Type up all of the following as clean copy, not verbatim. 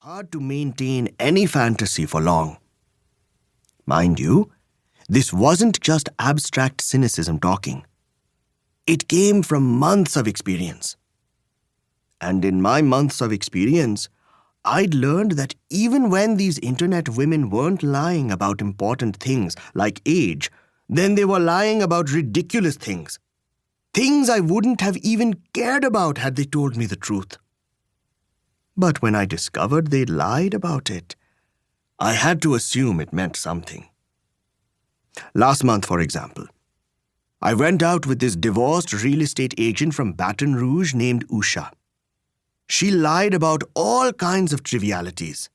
Hard to maintain any fantasy for long. Mind you, this wasn't just abstract cynicism talking. It came from months of experience. And in my months of experience, I'd learned that even when these internet women weren't lying about important things like age, then they were lying about ridiculous things. Things I wouldn't have even cared about had they told me the truth. But when I discovered they lied about it, I had to assume it meant something. Last month, for example, I went out with this divorced real estate agent from Baton Rouge named Usha. She lied about all kinds of trivialities.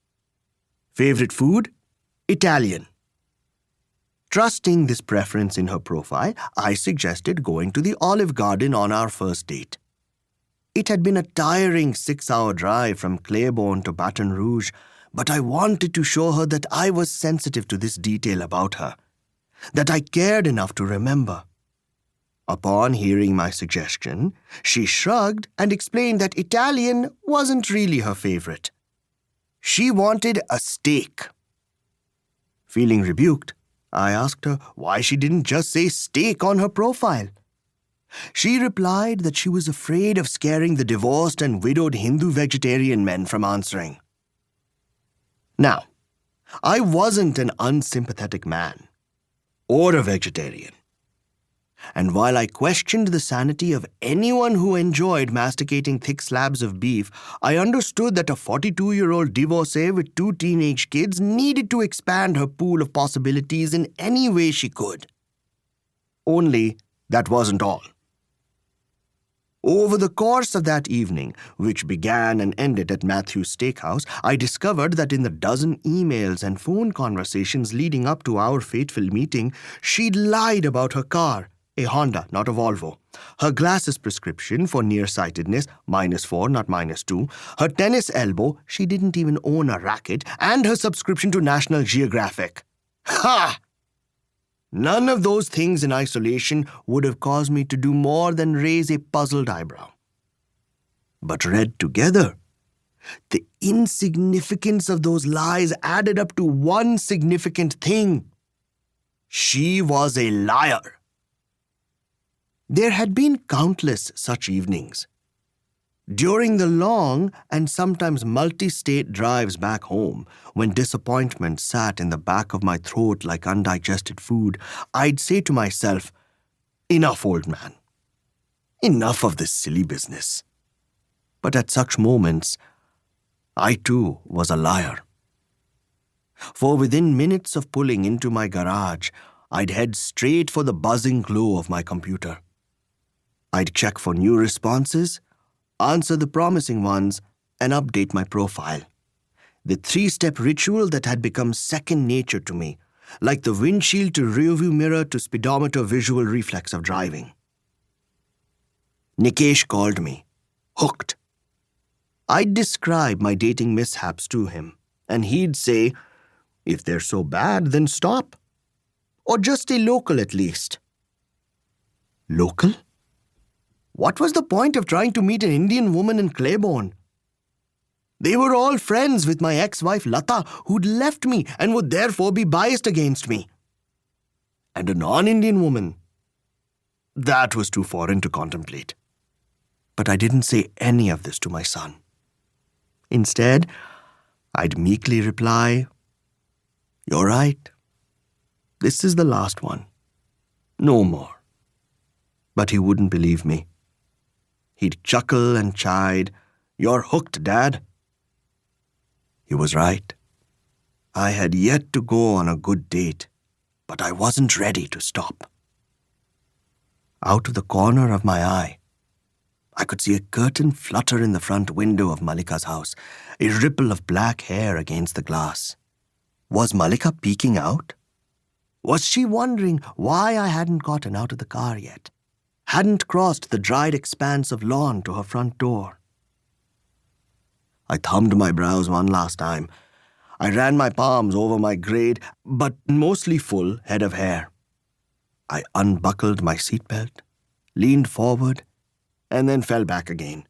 Favorite food? Italian. Trusting this preference in her profile, I suggested going to the Olive Garden on our first date. It had been a tiring 6-hour drive from Claiborne to Baton Rouge, but I wanted to show her that I was sensitive to this detail about her, that I cared enough to remember. Upon hearing my suggestion, she shrugged and explained that Italian wasn't really her favorite. She wanted a steak. Feeling rebuked, I asked her why she didn't just say steak on her profile. She replied that she was afraid of scaring the divorced and widowed Hindu vegetarian men from answering. Now, I wasn't an unsympathetic man or a vegetarian. And while I questioned the sanity of anyone who enjoyed masticating thick slabs of beef, I understood that a 42-year-old divorcee with 2 teenage kids needed to expand her pool of possibilities in any way she could. Only that wasn't all. Over the course of that evening, which began and ended at Matthew's Steakhouse, I discovered that in the dozen emails and phone conversations leading up to our fateful meeting, she'd lied about her car, a Honda, not a Volvo, her glasses prescription for nearsightedness, -4, not -2, her tennis elbow, she didn't even own a racket, and her subscription to National Geographic. Ha! None of those things in isolation would have caused me to do more than raise a puzzled eyebrow. But read together, the insignificance of those lies added up to one significant thing. She was a liar. There had been countless such evenings. During the long and sometimes multi-state drives back home, when disappointment sat in the back of my throat like undigested food, I'd say to myself, "Enough, old man. Enough of this silly business." But at such moments, I too was a liar. For within minutes of pulling into my garage, I'd head straight for the buzzing glow of my computer. I'd check for new responses, answer the promising ones, and update my profile. The 3-step ritual that had become second nature to me, like the windshield to rearview mirror to speedometer visual reflex of driving. Nikesh called me, hooked. I'd describe my dating mishaps to him, and he'd say, "If they're so bad, then stop. Or just stay local at least." Local? What was the point of trying to meet an Indian woman in Claiborne? They were all friends with my ex-wife Lata, who'd left me and would therefore be biased against me. And a non-Indian woman? That was too foreign to contemplate. But I didn't say any of this to my son. Instead, I'd meekly reply, "You're right. This is the last one. No more." But he wouldn't believe me. He'd chuckle and chide, "You're hooked, Dad." He was right. I had yet to go on a good date, but I wasn't ready to stop. Out of the corner of my eye, I could see a curtain flutter in the front window of Malika's house, a ripple of black hair against the glass. Was Malika peeking out? Was she wondering why I hadn't gotten out of the car yet? Hadn't crossed the dried expanse of lawn to her front door? I thumbed my brows one last time. I ran my palms over my grayed, but mostly full, head of hair. I unbuckled my seatbelt, leaned forward, and then fell back again,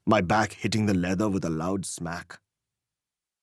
my back hitting the leather with a loud smack.